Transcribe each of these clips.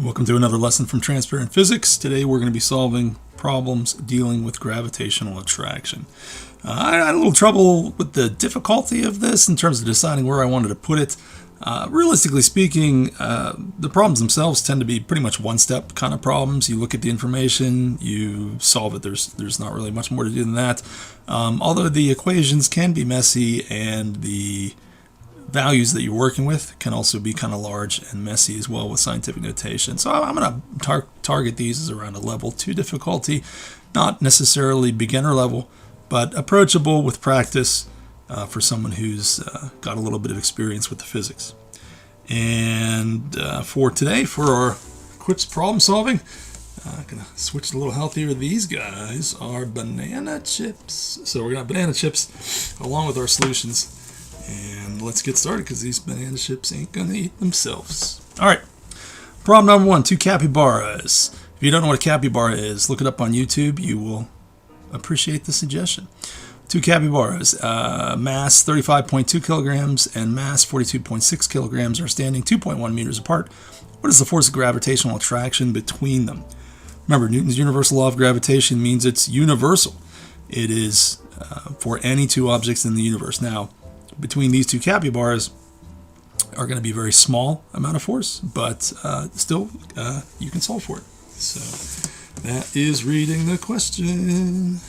Welcome to another lesson from Transparent Physics. Today we're going to be solving problems dealing with gravitational attraction. I had a little trouble with the difficulty of this in terms of deciding where I wanted to put it. Realistically speaking, the problems themselves tend to be pretty much one-step kind of problems. You look at the information, you solve it. There's not really much more to do than that. Although the equations can be messy and the values that you're working with can also be kind of large and messy as well with scientific notation. So I'm going to target these as around a level 2 difficulty, not necessarily beginner level, but approachable with practice for someone who's got a little bit of experience with the physics. And for today, for our quick problem solving, I'm going to switch a little healthier. These guys are banana chips. So we're going to have banana chips along with our solutions. And let's get started because these banana chips ain't going to eat themselves. All right. Problem number 1, 2 capybaras. If you don't know what a capybara is, look it up on YouTube. You will appreciate the suggestion. 2 capybaras, mass 35.2 kilograms and mass 42.6 kilograms are standing 2.1 meters apart. What is the force of gravitational attraction between them? Remember, Newton's universal law of gravitation means it's universal. It is for any two objects in the universe. Now, between these 2 capybaras are going to be a very small amount of force, but still you can solve for it. So that is reading the question.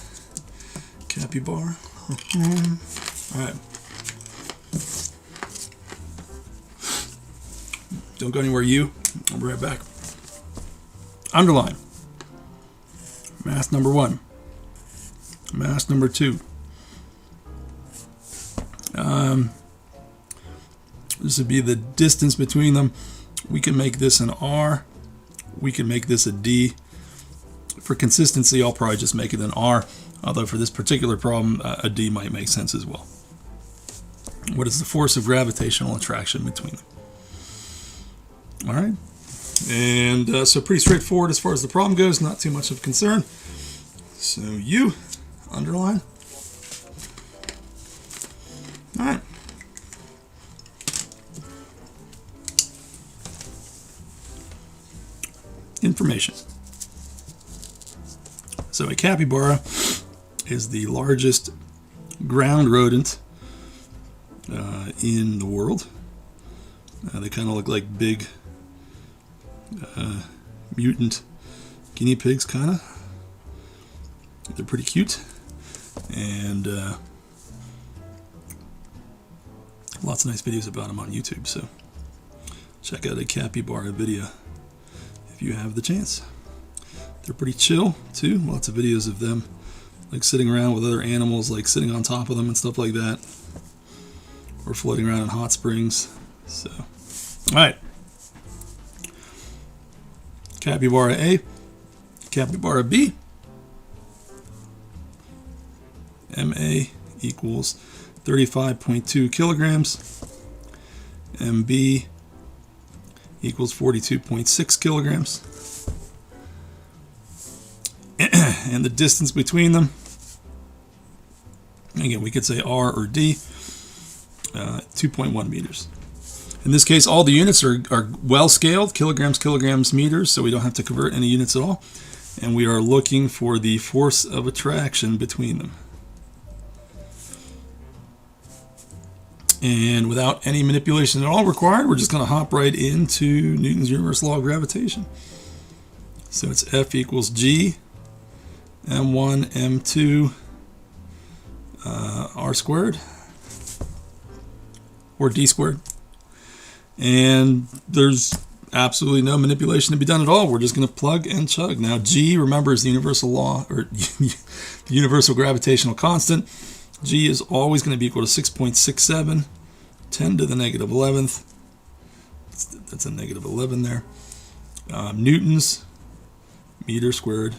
Capybara. All right. Don't go anywhere, you. I'll be right back. Underline. Mass number 1. Mass number 2. This would be the distance between them. We can make this an R. We can make this a D. For consistency, I'll probably just make it an R, although for this particular problem, a D might make sense as well. What is the force of gravitational attraction between them? All right. And so pretty straightforward as far as the problem goes, not too much of a concern. So U, underline. All right. Information. So a capybara is the largest ground rodent in the world. They kind of look like big mutant guinea pigs, kind of. They're pretty cute. And lots of nice videos about them on YouTube, so check out a capybara video if you have the chance. They're pretty chill too. Lots of videos of them like sitting around with other animals, like sitting on top of them and stuff like that, or floating around in hot springs. So, all right. Capybara A, capybara B. MA equals 35.2 kilograms. MB equals 42.6 kilograms. And the distance between them, again, we could say R or D, 2.1 meters. In this case, all the units are well scaled, kilograms, meters, so we don't have to convert any units at all. And we are looking for the force of attraction between them. And without any manipulation at all required, we're just going to hop right into Newton's universal law of gravitation. So it's F equals G, M1, M2, R squared, or D squared. And there's absolutely no manipulation to be done at all. We're just going to plug and chug. Now, G, remember, is the universal law, or the universal gravitational constant. G is always going to be equal to 6.67, 10 to the negative 11th. That's a negative 11 there. Newtons, meter squared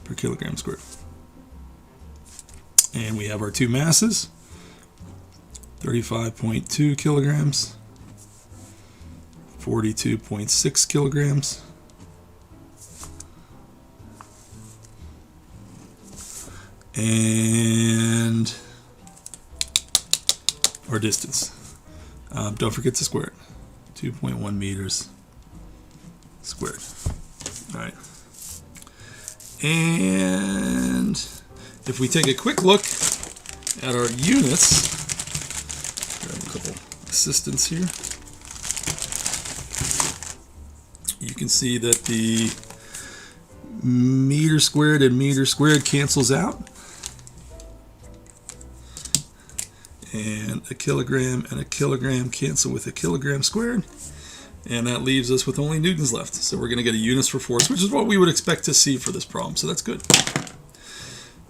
per kilogram squared. And we have our 2 masses, 35.2 kilograms, 42.6 kilograms. And our distance. Don't forget to square it. 2.1 meters squared. All right. And if we take a quick look at our units, grab a couple assistants here, you can see that the meter squared and meter squared cancels out, and a kilogram cancel with a kilogram squared, and that leaves us with only newtons left. So we're going to get a units for force, which is what we would expect to see for this problem, so that's good.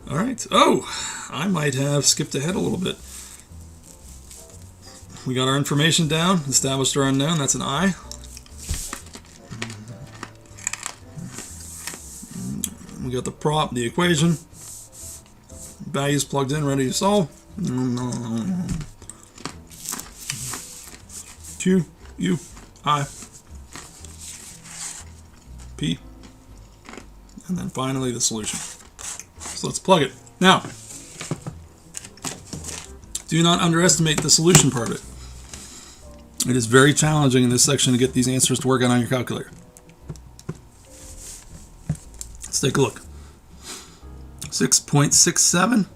All right. Oh, I might have skipped ahead a little bit. We got our information down, established our unknown, that's an I. We got the equation, values plugged in, ready to solve. Q, U, I, P, and then finally the solution. So let's plug it. Now, do not underestimate the solution part of it. It is very challenging in this section to get these answers to work out on your calculator. Let's take a look. 6.67.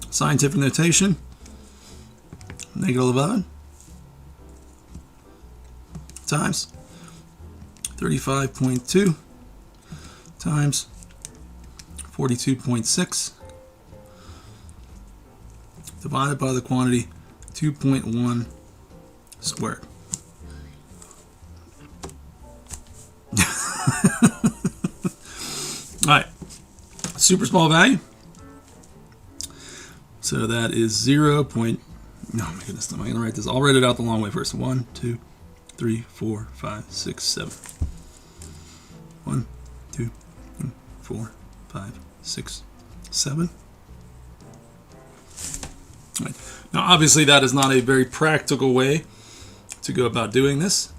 Scientific notation. -11 times 35.2 times 42.6 divided by the quantity 2.1 squared. All right, super small value. So that is 0. Oh my goodness, am I going to write this? I'll write it out the long way first. 1, 2, 3, 4, 5, 6, 7. 1, 2, 3, 4, 5, 6, 7. All right. Now, obviously, that is not a very practical way to go about doing this.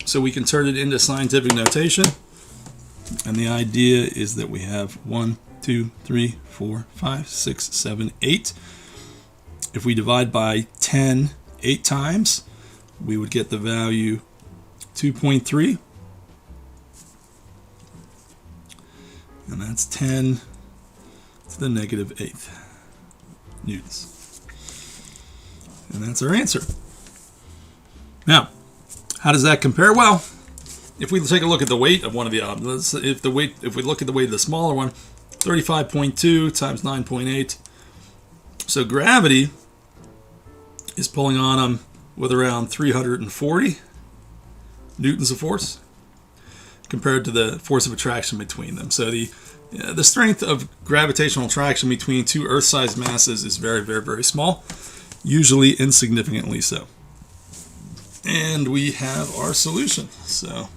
So we can turn it into scientific notation. And the idea is that we have 1, 2, 3, 4, 5, 6, 7, 8. If we divide by 10 8 times, we would get the value 2.3. And that's 10 to the -8th newtons. And that's our answer. Now, how does that compare? Well, if we take a look at the weight of one of the objects, if we look at the weight of the smaller one, 35.2 times 9.8. So gravity is pulling on them with around 340 newtons of force compared to the force of attraction between them. So the strength of gravitational attraction between two Earth-sized masses is very, very, very small, usually insignificantly so. And we have our solution. So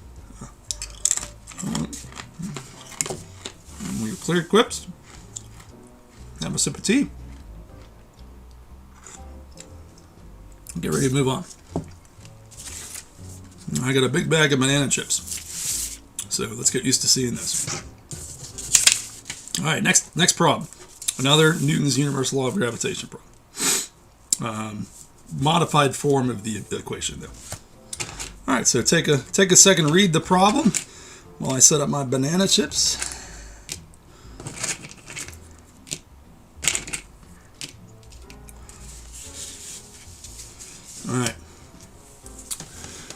we're clear equipped. Have a sip of tea. Get ready to move on. I got a big bag of banana chips. So let's get used to seeing this. All right, next problem. Another Newton's universal law of gravitation problem. Modified form of the equation, though. All right, so take a second, read the problem while I set up my banana chips. All right.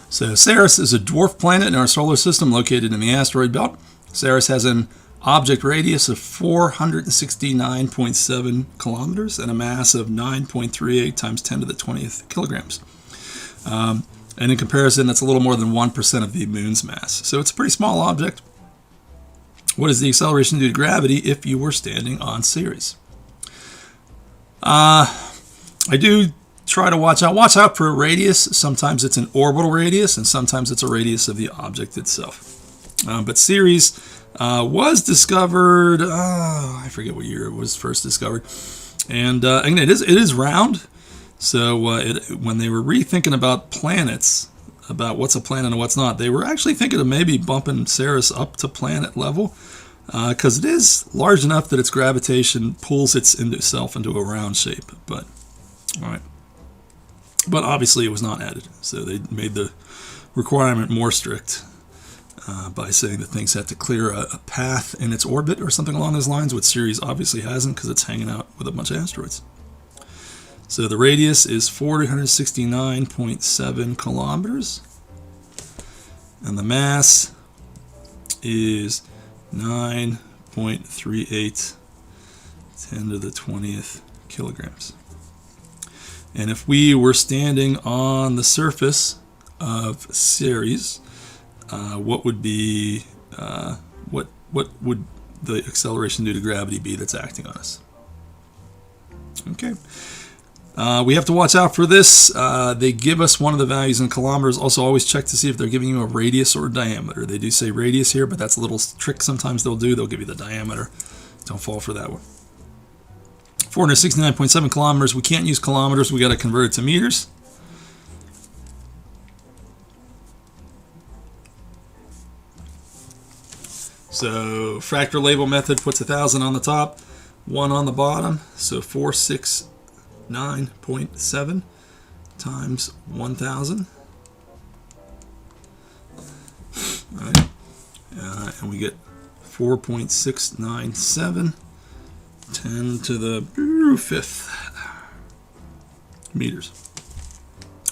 So Ceres is a dwarf planet in our solar system located in the asteroid belt. Ceres has an object radius of 469.7 kilometers and a mass of 9.38 times 10 to the 20th kilograms. And in comparison, that's a little more than 1% of the moon's mass. So it's a pretty small object. What is the acceleration due to gravity if you were standing on Ceres? I do try to watch out for a radius. Sometimes it's an orbital radius, and sometimes it's a radius of the object itself. But Ceres was discovered, I forget what year it was first discovered. And again, it is round. So when they were rethinking about planets, about what's a planet and what's not, they were actually thinking of maybe bumping Ceres up to planet level, because it is large enough that its gravitation pulls itself into a round shape. But all right. but obviously it was not added. So they made the requirement more strict by saying that things had to clear a path in its orbit or something along those lines, which Ceres obviously hasn't because it's hanging out with a bunch of asteroids. So the radius is 469.7 kilometers, and the mass is 9.38 10 to the 20th kilograms. And if we were standing on the surface of Ceres, what would be what would the acceleration due to gravity be that's acting on us? Okay. We have to watch out for this. They give us one of the values in kilometers. Also, always check to see if they're giving you a radius or a diameter. They do say radius here, but that's a little trick sometimes they'll do. They'll give you the diameter. Don't fall for that one. 469.7 kilometers. We can't use kilometers. We got to convert it to meters. So fractal label method puts 1,000 on the top, 1 on the bottom. So 469.7 times 1,000. All right. And we get 4.697, 10 to the 5th meters.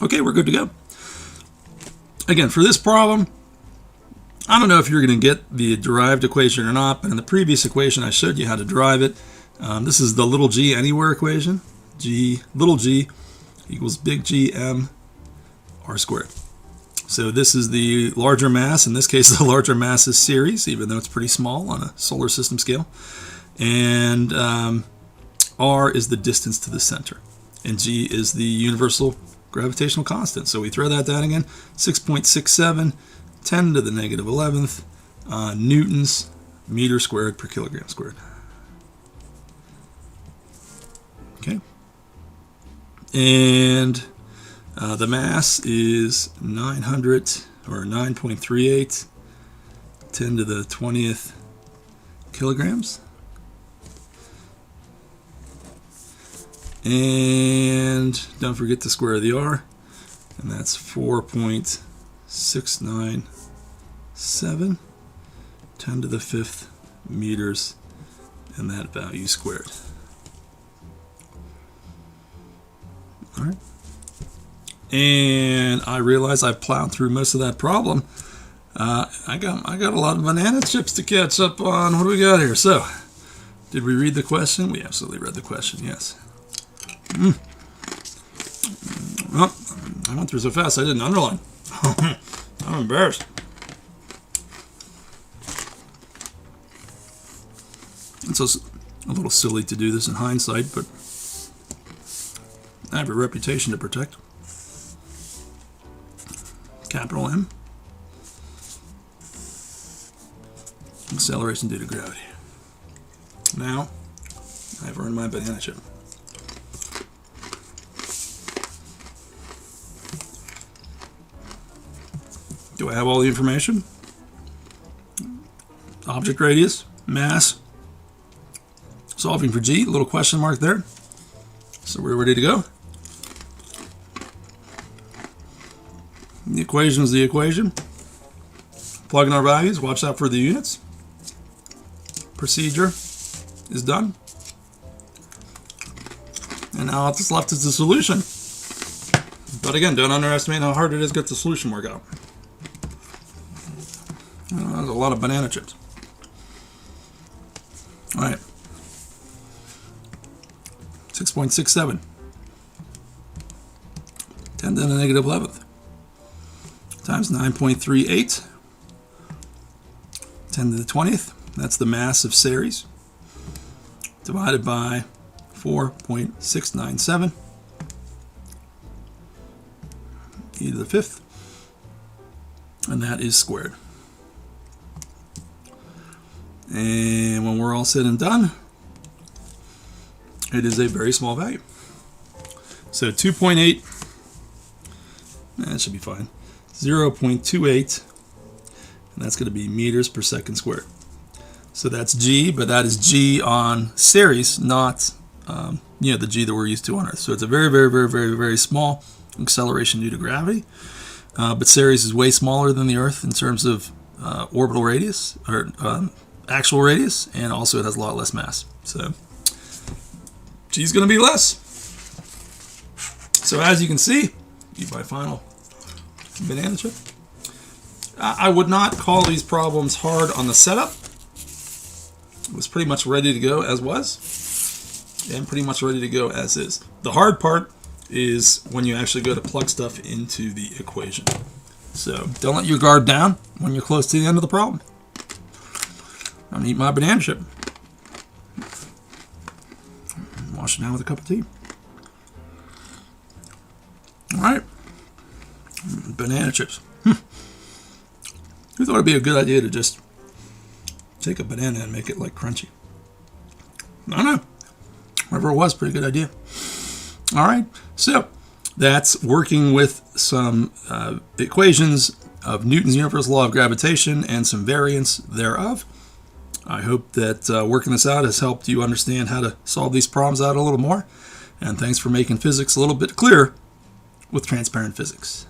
Okay, we're good to go. Again, for this problem, I don't know if you're going to get the derived equation or not, but in the previous equation I showed you how to derive it. This is the little g anywhere equation. Little g equals big G m r squared. So this is the larger mass. In this case, the larger mass is Ceres, even though it's pretty small on a solar system scale. And r is the distance to the center. And g is the universal gravitational constant. So we throw that down again, 6.67, 10 to the negative 11th newtons meter squared per kilogram squared. Okay. And the mass is 900 or 9.38, 10 to the 20th kilograms. And don't forget the square of the r, and that's 4.697, 10 to the 5th meters, and that value squared. All right. And I realize I've plowed through most of that problem. I got a lot of banana chips to catch up on. What do we got here? So, did we read the question? We absolutely read the question, yes. Well, I went through so fast I didn't underline. I'm embarrassed. It's a little silly to do this in hindsight, but I have a reputation to protect. Capital M. Acceleration due to gravity. Now, I've earned my banana chip. Do I have all the information? Object radius, mass, solving for G, little question mark there. So we're ready to go. The equation is the equation. Plug in our values, watch out for the units. Procedure is done. And now what's left is the solution. But again, don't underestimate how hard it is to get the solution work out. There's a lot of banana chips. All right. 6.67. 10 to the negative 11th. Times 9.38. 10 to the 20th. That's the mass of Ceres. Divided by 4.697. E to the 5th. And that is squared. And when we're all said and done, it is a very small value. So 2.8, that should be fine. 0.28, and that's going to be meters per second squared. So that's G, but that is G on Ceres, not the G that we're used to on Earth. So it's a very, very, very, very, very small acceleration due to gravity. But Ceres is way smaller than the Earth in terms of orbital radius, or actual radius, and also it has a lot less mass. So G's going to be less. So as you can see, eat my final banana chip. I would not call these problems hard on the setup. It was pretty much ready to go as was, and pretty much ready to go as is. The hard part is when you actually go to plug stuff into the equation. So don't let your guard down when you're close to the end of the problem. I'm going to eat my banana chip. Wash it down with a cup of tea. All right. Banana chips. Who thought it'd be a good idea to just take a banana and make it like crunchy? I don't know. Whatever it was, pretty good idea. All right. So that's working with some equations of Newton's universal law of gravitation and some variants thereof. I hope that working this out has helped you understand how to solve these problems out a little more. And thanks for making physics a little bit clearer with transparent physics.